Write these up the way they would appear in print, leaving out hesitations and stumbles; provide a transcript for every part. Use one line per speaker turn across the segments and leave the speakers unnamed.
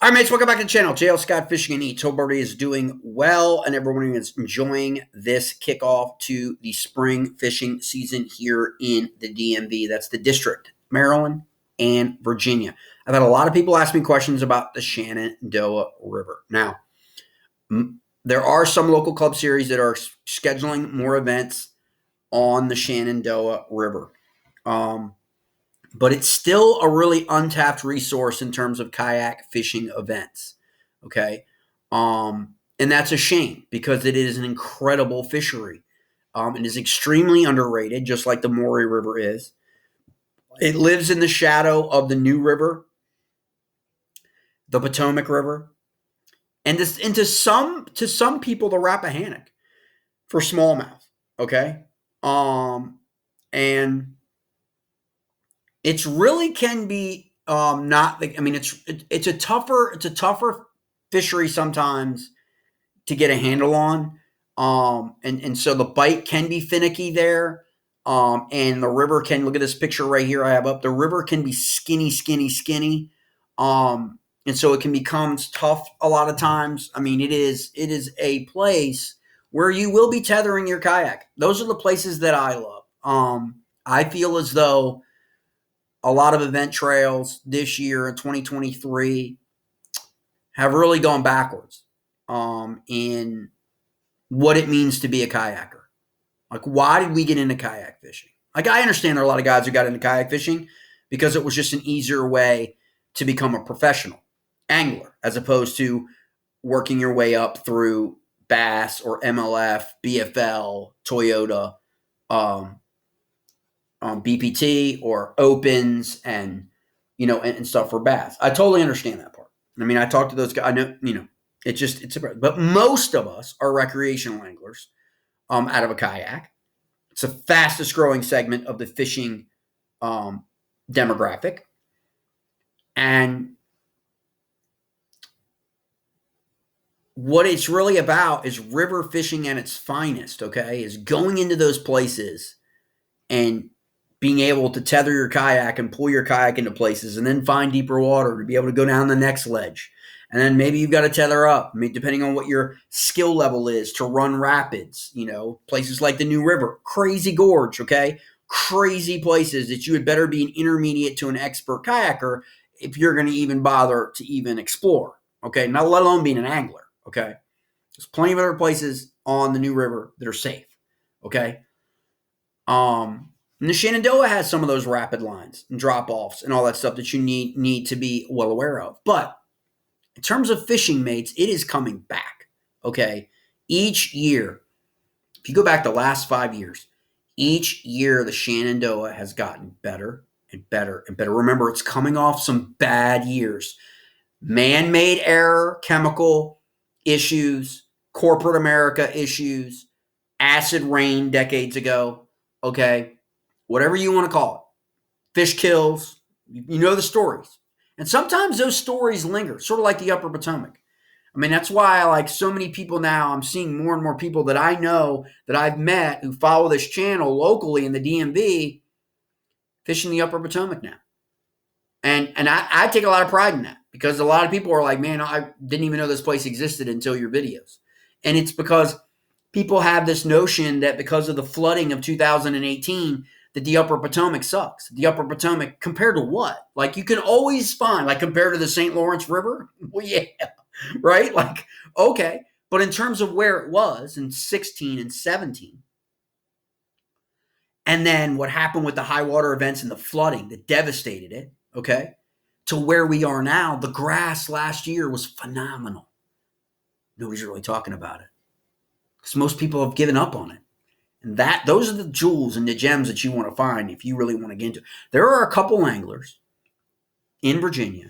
All right, mates, welcome back to the channel. JL Scott Fishing and Eats. Hope everybody is doing well and everyone is enjoying this kickoff to the spring fishing season here in the DMV. That's the District, Maryland, and Virginia. I've had a lot of people ask me questions about the Shenandoah River. Now, there are some local club series that are scheduling more events on the Shenandoah River. But it's still a really untapped resource in terms of kayak fishing events. Okay. And that's a shame because it is an incredible fishery. It is extremely underrated, just like the Maury River is. It lives in the shadow of the New River, the Potomac River, and to some people, the Rappahannock for smallmouth. Okay. And it's really can be not. I mean, it's a tougher fishery sometimes to get a handle on, and so the bite can be finicky there, and the river can look at this picture right here I have up. The river can be skinny, and so it can become tough a lot of times. I mean, it is a place where you will be tethering your kayak. Those are the places that I love. I feel as though a lot of event trails this year in 2023 have really gone backwards in what it means to be a kayaker. Like, why did we get into kayak fishing? Like, I understand there are a lot of guys who got into kayak fishing because it was just an easier way to become a professional angler as opposed to working your way up through Bass or MLF, BFL, Toyota, BPT or opens and stuff for bass. I totally understand that part. I mean, I talk to those guys. I know, but most of us are recreational anglers out of a kayak. It's the fastest growing segment of the fishing demographic. And what it's really about is river fishing at its finest, okay? Is going into those places and being able to tether your kayak and pull your kayak into places and then find deeper water to be able to go down the next ledge. And then maybe you've got to tether up, I mean, depending on what your skill level is to run rapids, places like the New River, crazy gorge, okay? Crazy places that you would better be an intermediate to an expert kayaker if you're going to even bother to even explore, okay? Not let alone being an angler, okay? There's plenty of other places on the New River that are safe, okay? And the Shenandoah has some of those rapid lines and drop-offs and all that stuff that you need to be well aware of. But in terms of fishing, mates, it is coming back, okay? Each year, if you go back the last 5 years, each year the Shenandoah has gotten better and better and better. Remember, it's coming off some bad years. Man-made error, chemical issues, corporate America issues, acid rain decades ago, okay? Whatever you want to call it. Fish kills. You know the stories. And sometimes those stories linger, sort of like the Upper Potomac. I mean, that's why I like so many people now. I'm seeing more and more people that I know that I've met who follow this channel locally in the DMV fishing the Upper Potomac now. And I take a lot of pride in that because a lot of people are like, man, I didn't even know this place existed until your videos. And it's because people have this notion that because of the flooding of 2018, that the Upper Potomac sucks. The Upper Potomac, compared to what? Like, you can always find, like, compared to the St. Lawrence River? Well, yeah, right? Like, okay. But in terms of where it was in 16 and 17, and then what happened with the high water events and the flooding that devastated it, okay, to where we are now, the grass last year was phenomenal. Nobody's really talking about it because most people have given up on it. And those are the jewels and the gems that you want to find if you really want to get into. There are a couple anglers in Virginia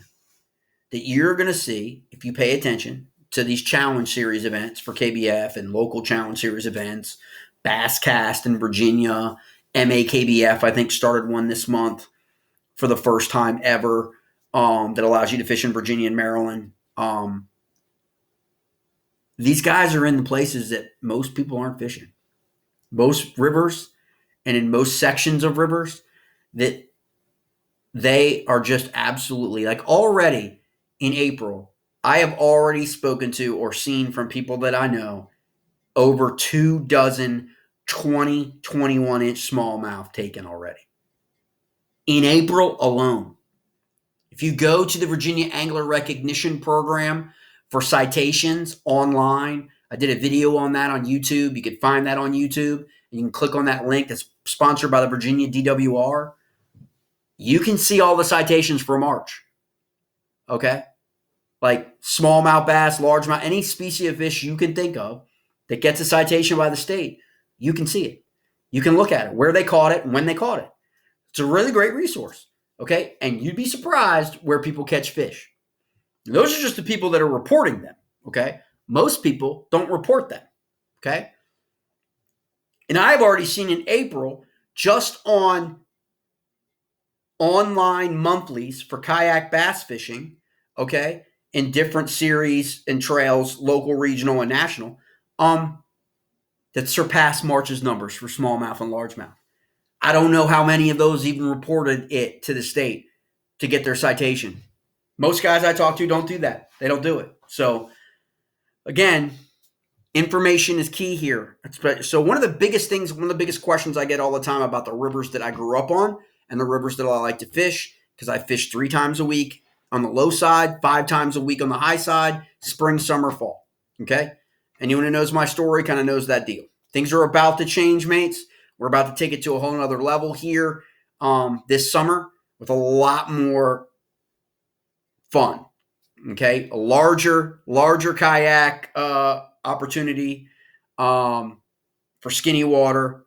that you're going to see if you pay attention to these challenge series events for KBF and local challenge series events. Basscast in Virginia, MAKBF, I think, started one this month for the first time ever that allows you to fish in Virginia and Maryland. These guys are in the places that most people aren't fishing. Most rivers and in most sections of rivers that they are just absolutely like already in April, I have already spoken to or seen from people that I know over 24 21-inch smallmouth taken already in April alone. If you go to the Virginia Angler Recognition Program for citations online, I did a video on that on YouTube. You can find that on YouTube. And you can click on that link that's sponsored by the Virginia DWR. You can see all the citations for March. Okay? Like smallmouth bass, largemouth, any species of fish you can think of that gets a citation by the state, you can see it. You can look at it, where they caught it and when they caught it. It's a really great resource. Okay? And you'd be surprised where people catch fish. Those are just the people that are reporting them. Okay? Most people don't report them. Okay? And I've already seen in April, just on online monthlies for kayak bass fishing, okay, in different series and trails, local, regional, and national, that surpass March's numbers for smallmouth and largemouth. I don't know how many of those even reported it to the state to get their citation. Most guys I talk to don't do that. They don't do it. So, again, information is key here. So one of the biggest questions I get all the time about the rivers that I grew up on and the rivers that I like to fish, because I fish 3 times a week on the low side, 5 times a week on the high side, spring, summer, fall. Okay? Anyone who knows my story kind of knows that deal. Things are about to change, mates. We're about to take it to a whole other level here this summer with a lot more fun. Okay? A larger kayak opportunity for skinny water.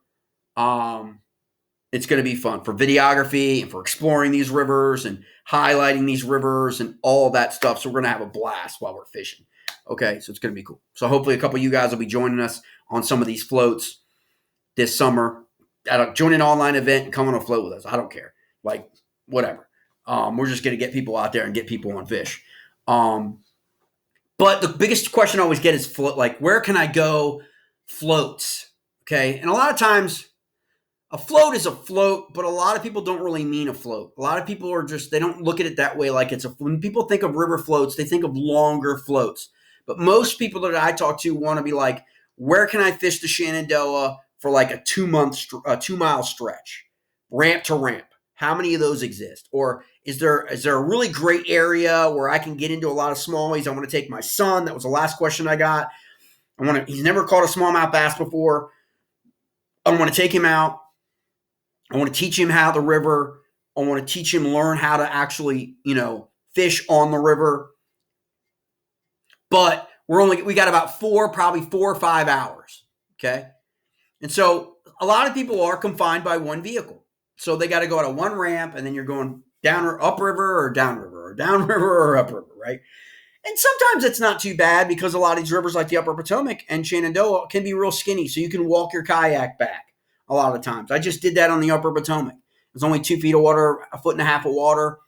It's going to be fun for videography and for exploring these rivers and highlighting these rivers and all that stuff. So we're going to have a blast while we're fishing. Okay, so it's going to be cool. So hopefully a couple of you guys will be joining us on some of these floats this summer. Join an online event and come on a float with us. I don't care. Like, whatever. We're just going to get people out there and get people on fish. But the biggest question I always get is float. Like, where can I go floats? Okay, and a lot of times a float is a float, but a lot of people don't really mean a float. A lot of people they don't look at it that way. Like when people think of river floats, they think of longer floats. But most people that I talk to want to be like, where can I fish the Shenandoah for like a 2-mile stretch, ramp to ramp? How many of those exist? Or is there a really great area where I can get into a lot of smallies? I want to take my son. That was the last question I got. He's never caught a smallmouth bass before. I want to take him out. I want to teach him how the river. I want to teach him learn how to actually, fish on the river. But we got about probably 4 or 5 hours. Okay. And so a lot of people are confined by one vehicle. So they got to go to one ramp and then you're going down or upriver or downriver or downriver or upriver, right? And sometimes it's not too bad because a lot of these rivers like the Upper Potomac and Shenandoah can be real skinny. So you can walk your kayak back a lot of times. I just did that on the Upper Potomac. It was only 2 feet of water, 1.5 feet of water.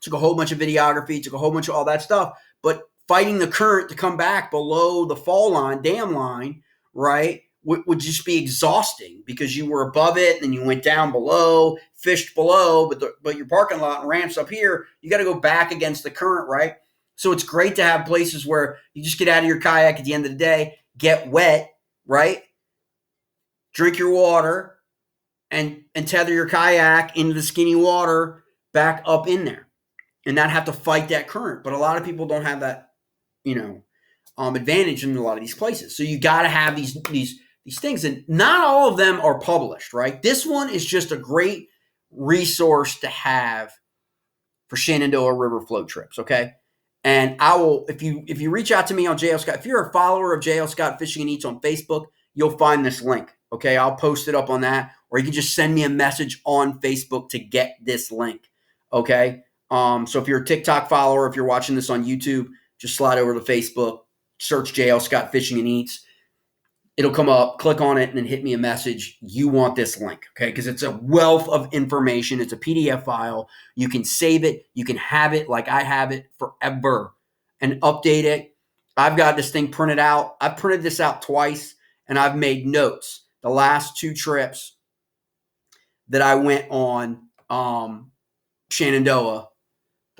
Took a whole bunch of videography, took a whole bunch of all that stuff. But fighting the current to come back below the fall line, dam line, right, would just be exhausting because you were above it and then you went down below, fished below, but your parking lot and ramps up here, you got to go back against the current, right? So it's great to have places where you just get out of your kayak at the end of the day, get wet, right? Drink your water and tether your kayak into the skinny water back up in there and not have to fight that current. But a lot of people don't have that, advantage in a lot of these places. So you got to have these things, and not all of them are published, right? This one is just a great resource to have for Shenandoah River float trips, okay? And I will, if you reach out to me on JL Scott, if you're a follower of JL Scott Fishing and Eats on Facebook, you'll find this link, okay? I'll post it up on that, or you can just send me a message on Facebook to get this link, okay? So if you're a TikTok follower, if you're watching this on YouTube, just slide over to Facebook, search JL Scott Fishing and Eats. It'll come up, click on it, and then hit me a message. You want this link, okay? Because it's a wealth of information. It's a PDF file. You can save it. You can have it like I have it forever and update it. I've got this thing printed out. I've printed this out twice, and I've made notes. The last 2 trips that I went on Shenandoah,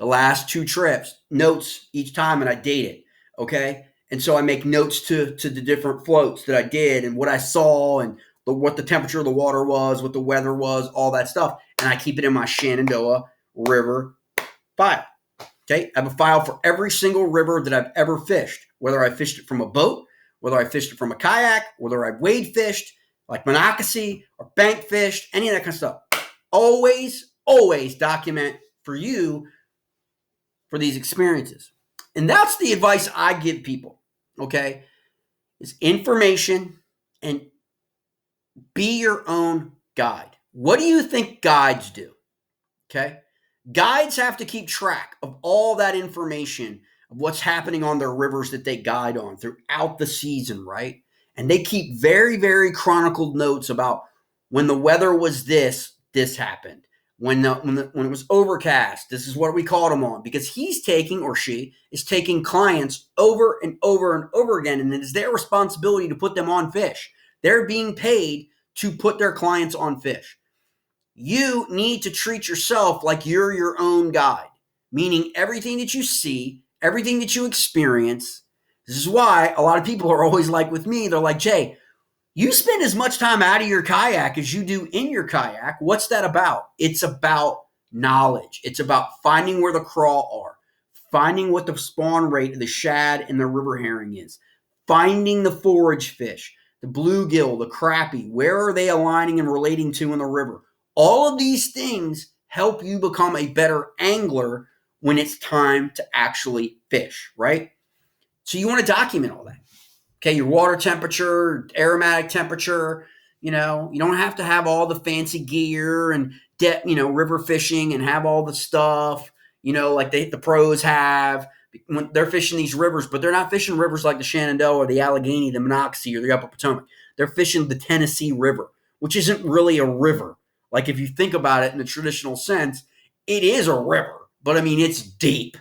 the last 2 trips, notes each time, and I date it. Okay. And so I make notes to the different floats that I did and what I saw and what the temperature of the water was, what the weather was, all that stuff. And I keep it in my Shenandoah River file. Okay. I have a file for every single river that I've ever fished, whether I fished it from a boat, whether I fished it from a kayak, whether I wade fished, like Monocacy or bank fished, any of that kind of stuff. Always document for you for these experiences. And that's the advice I give people, okay? Is information and be your own guide. What do you think guides do? Okay? Guides have to keep track of all that information of what's happening on their rivers that they guide on throughout the season, right? And they keep very, very chronicled notes about when the weather was this happened. When it was overcast, this is what we called them on, because he's taking, or she is taking, clients over and over and over again, and it is their responsibility to put them on fish. They're being paid to put their clients on fish. You need to treat yourself like you're your own guide, meaning everything that you see, everything that you experience. This is why a lot of people are always like with me, they're like, Jay, you spend as much time out of your kayak as you do in your kayak. What's that about? It's about knowledge. It's about finding where the crawl are, finding what the spawn rate of the shad and the river herring is, finding the forage fish, the bluegill, the crappie. Where are they aligning and relating to in the river? All of these things help you become a better angler when it's time to actually fish, right? So you want to document all that. Okay, your water temperature, aromatic temperature, you don't have to have all the fancy gear and river fishing and have all the stuff, like the pros have when they're fishing these rivers, but they're not fishing rivers like the Shenandoah or the Allegheny, the Monocacy, or the Upper Potomac. They're fishing the Tennessee River, which isn't really a river. Like if you think about it in the traditional sense, it is a river, but I mean, it's deep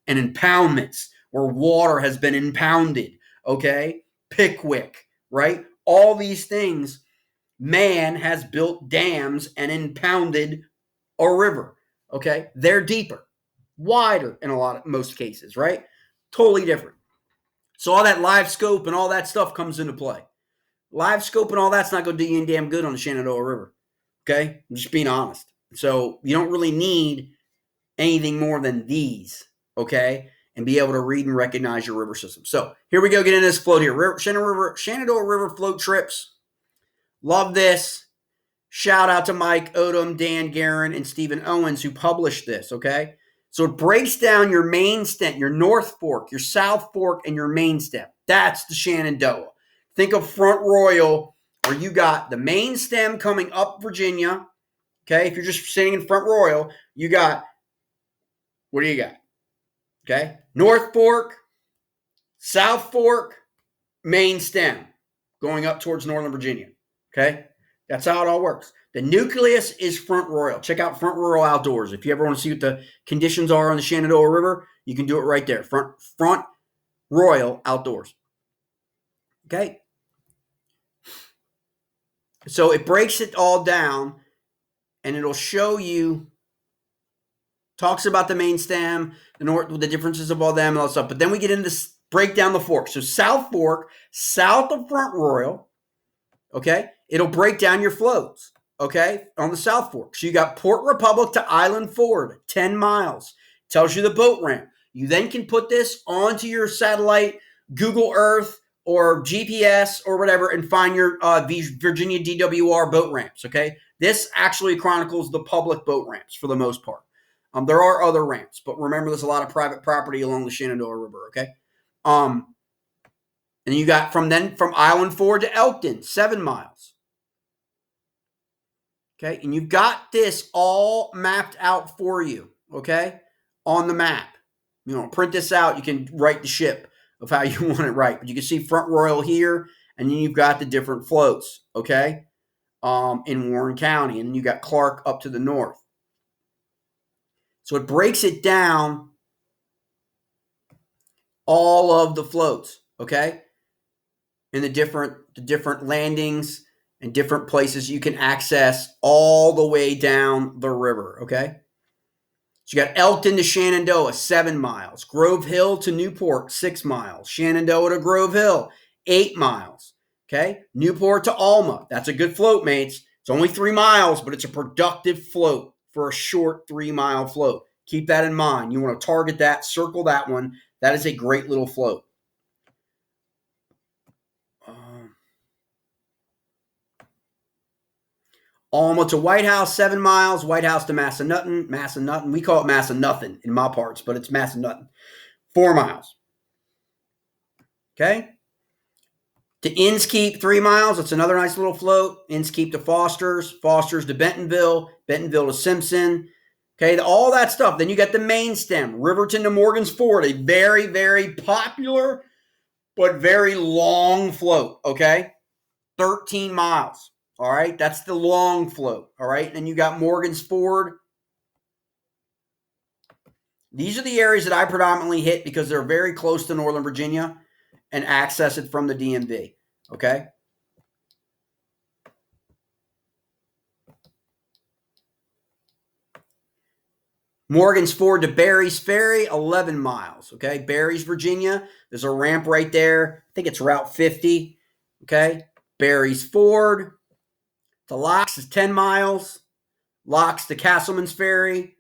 and impoundments where water has been impounded, okay? Pickwick, right? All these things, man has built dams and impounded a river, okay? They're deeper, wider in most cases, right? Totally different. So all that live scope and all that stuff comes into play. Live scope and all that's not going to do you any damn good on the Shenandoah River, okay? I'm just being honest. So you don't really need anything more than these, okay? And be able to read and recognize your river system. So here we go, get into this float here. Shenandoah River float trips. Love this. Shout out to Mike Odom, Dan Guerin, and Stephen Owens who published this, okay? So it breaks down your main stem, your North Fork, your South Fork, and your main stem. That's the Shenandoah. Think of Front Royal, where you got the main stem coming up Virginia, okay? If you're just sitting in Front Royal, you got, what do you got? Okay, North Fork, South Fork, main stem, going up towards Northern Virginia. Okay, that's how it all works. The nucleus is Front Royal. Check out Front Royal Outdoors. If you ever want to see what the conditions are on the Shenandoah River, you can do it right there. Front Royal Outdoors. Okay, so it breaks it all down, and it'll show you. Talks about the main stem, the differences of all them, and all that stuff. But then we get into break down the fork. So South Fork, south of Front Royal, okay, it'll break down your floats, okay, on the South Fork. So you got Port Republic to Island Ford, 10 miles. Tells you the boat ramp. You then can put this onto your satellite, Google Earth, or GPS, or whatever, and find your Virginia DWR boat ramps, okay? This actually chronicles the public boat ramps for the most part. There are other ramps, but remember there's a lot of private property along the Shenandoah River, okay? And you got from Island Ford to Elkton, 7 miles. Okay, and you've got this all mapped out for you, okay, on the map. Print this out. You can write the ship of how you want it right. But you can see Front Royal here, and then you've got the different floats, okay, in Warren County. And then you got Clark up to the north. So it breaks it down, all of the floats, okay, and the different landings and different places you can access all the way down the river, okay? So you got Elkton to Shenandoah, 7 miles. Grove Hill to Newport, 6 miles. Shenandoah to Grove Hill, 8 miles. Okay, Newport to Alma. That's a good float, mates. It's only 3 miles, but it's a productive float for a short 3-mile float. Keep that in mind. You want to target that, circle that one. That is a great little float. Alma to White House, 7 miles. White House to Massanutten. Massanutten. We call it Massanutten in my parts, but it's Massanutten. 4 miles. Okay. To Innskeep, 3 miles. That's another nice little float. Innskeep to Foster's. Foster's to Bentonville. Bentonville to Simpson. Okay, all that stuff. Then you got the main stem. Riverton to Morgan's Ford. A very, very popular but very long float. Okay. 13 miles. All right. That's the long float. All right. And you got Morgan's Ford. These are the areas that I predominantly hit because they're very close to Northern Virginia and access it from the DMV. Okay. Morgan's Ford to Barry's Ferry, 11 miles. Okay. Barry's, Virginia. There's a ramp right there. I think it's Route 50. Okay. Barry's Ford to Locks is 10 miles. Locks to Castleman's Ferry.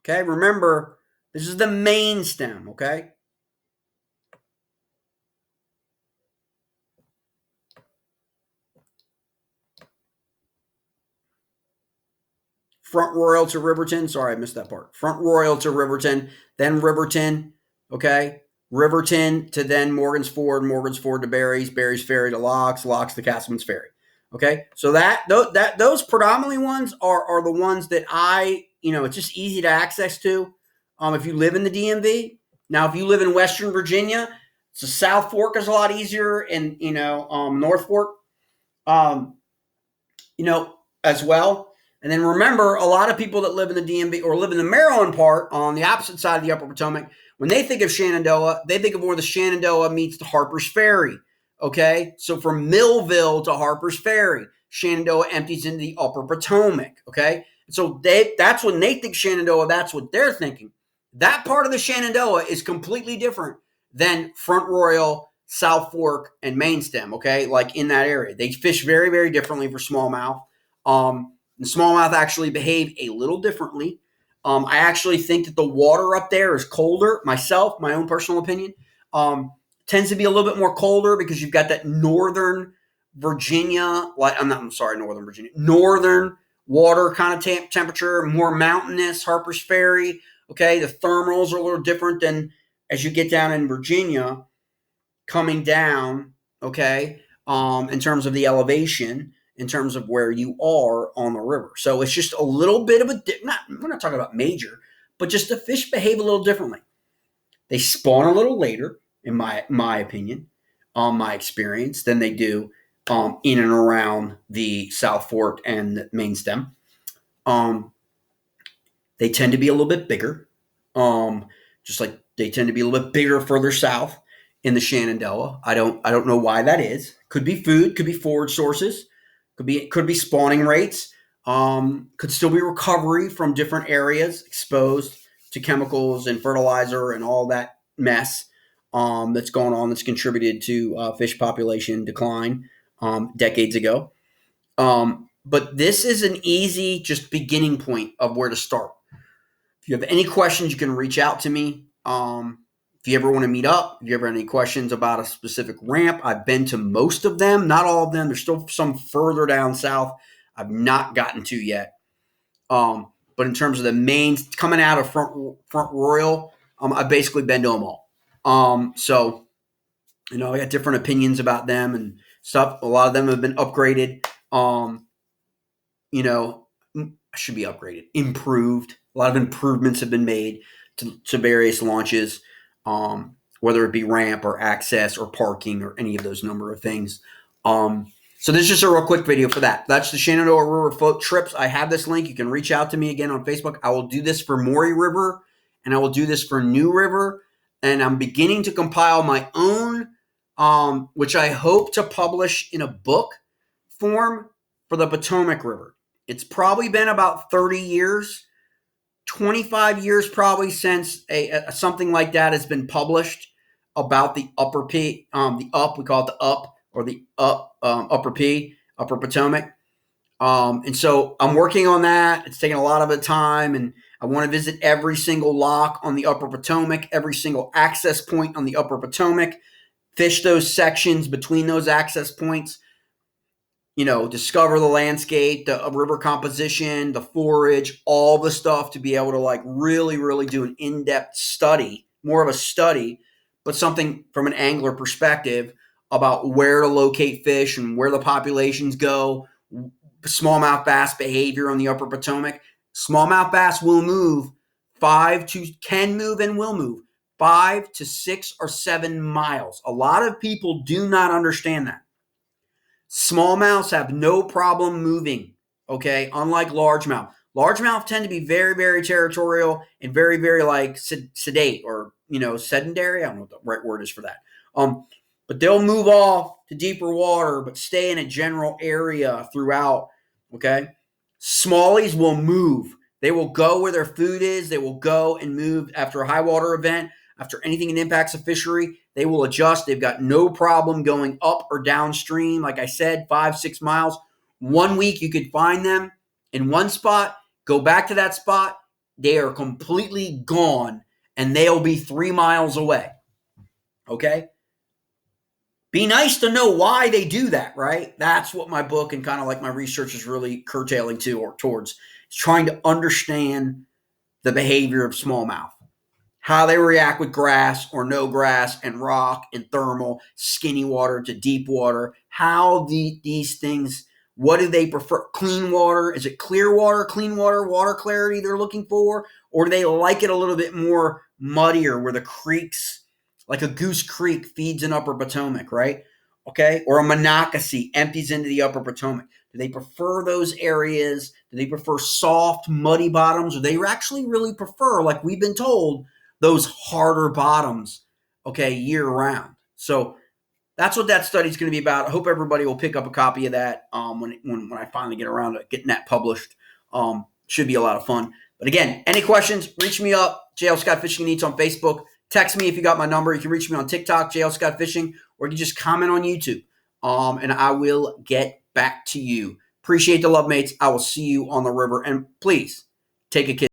Okay. Remember, this is the main stem. Okay. Front Royal to Riverton. Sorry, I missed that part. Front Royal to Riverton, then Riverton, okay? Riverton to then Morgan's Ford to Barry's, Barry's Ferry to Locks, Locks to Castleman's Ferry. Okay? So those predominantly ones are the ones that it's just easy to access to. If you live in the DMV. Now, if you live in Western Virginia, so South Fork is a lot easier, and North Fork, as well. And then remember, a lot of people that live in the DMV or live in the Maryland part on the opposite side of the Upper Potomac, when they think of Shenandoah, they think of where the Shenandoah meets the Harper's Ferry. Okay, so from Millville to Harper's Ferry, Shenandoah empties into the Upper Potomac. Okay, so that's when they think Shenandoah, that's what they're thinking. That part of the Shenandoah is completely different than Front Royal, South Fork, and Main Stem. Okay, like in that area, they fish very, very differently for smallmouth. And smallmouth actually behave a little differently. I actually think that the water up there is colder. Myself, my own personal opinion, tends to be a little bit more colder because you've got that northern Virginia, northern water kind of temperature, more mountainous. Harper's Ferry. Okay, the thermals are a little different than as you get down in Virginia, coming down. Okay, in terms of the elevation. In terms of where you are on the river. So it's just a little bit of we're not talking about major, but just the fish behave a little differently. They spawn a little later, in my opinion, my experience, than they do in and around the South Fork and the Main Stem. They tend to be a little bit bigger, just like they tend to be a little bit bigger further south in the Shenandoah. I don't know why that is. Could be food, could be forage sources. Could be spawning rates. Could still be recovery from different areas exposed to chemicals and fertilizer and all that mess that's going on that's contributed to fish population decline decades ago. But this is an easy just beginning point of where to start. If you have any questions, you can reach out to me. If you ever want to meet up, if you ever have any questions about a specific ramp, I've been to most of them, not all of them. There's still some further down south I've not gotten to yet. But in terms of the main coming out of Front Royal, I've basically been to them all. So, I got different opinions about them and stuff. A lot of them have been upgraded. I should be upgraded, improved. A lot of improvements have been made to various launches. Whether it be ramp or access or parking or any of those number of things. So this is just a real quick video for that. That's the Shenandoah River float trips. I have this link. You can reach out to me again on Facebook. I will do this for Maury River and I will do this for New River. And I'm beginning to compile my own, which I hope to publish in a book form for the Potomac River. It's probably been about 30 years 25 years probably since something like that has been published about the upper P, the up, we call it the up, or the upper P, upper Potomac. And so I'm working on that. It's taking a lot of the time, and I want to visit every single lock on the upper Potomac, every single access point on the upper Potomac, fish those sections between those access points, discover the landscape, the river composition, the forage, all the stuff to be able to like really, really do an in-depth study, more of a study, but something from an angler perspective about where to locate fish and where the populations go, smallmouth bass behavior on the upper Potomac. Smallmouth bass will move can move and will move 5 to 6 or 7 miles. A lot of people do not understand that. Smallmouths have no problem moving, okay? Unlike largemouth. Largemouth tend to be very, very territorial and very, very like sedate or, sedentary. I don't know what the right word is for that. But they'll move off to deeper water, but stay in a general area throughout, okay? Smallies will move. They will go where their food is. They will go and move after a high water event, after anything that impacts a fishery. They will adjust. They've got no problem going up or downstream. Like I said, 5, 6 miles. 1 week you could find them in one spot, go back to that spot. They are completely gone, and they'll be 3 miles away. Okay? Be nice to know why they do that, right? That's what my book and kind of like my research is really curtailing to or towards. It's trying to understand the behavior of smallmouth, how they react with grass or no grass and rock and thermal, skinny water to deep water, how these things, what do they prefer? Clean water? Is it clear water, clean water, water clarity they're looking for? Or do they like it a little bit more muddier where the creeks, like a Goose Creek feeds in upper Potomac, right? Okay. Or a Monocacy empties into the upper Potomac. Do they prefer those areas? Do they prefer soft, muddy bottoms? Or they actually really prefer, like we've been told, those harder bottoms, okay, year round? So that's what that study is going to be about. I hope everybody will pick up a copy of that when I finally get around to getting that published. Should be a lot of fun. But again, any questions, reach me up, JL Scott Fishing Needs on Facebook. Text me if you got my number. You can reach me on TikTok, JL Scott Fishing, or you can just comment on YouTube, and I will get back to you. Appreciate the love, mates. I will see you on the river. And please, take a kiss.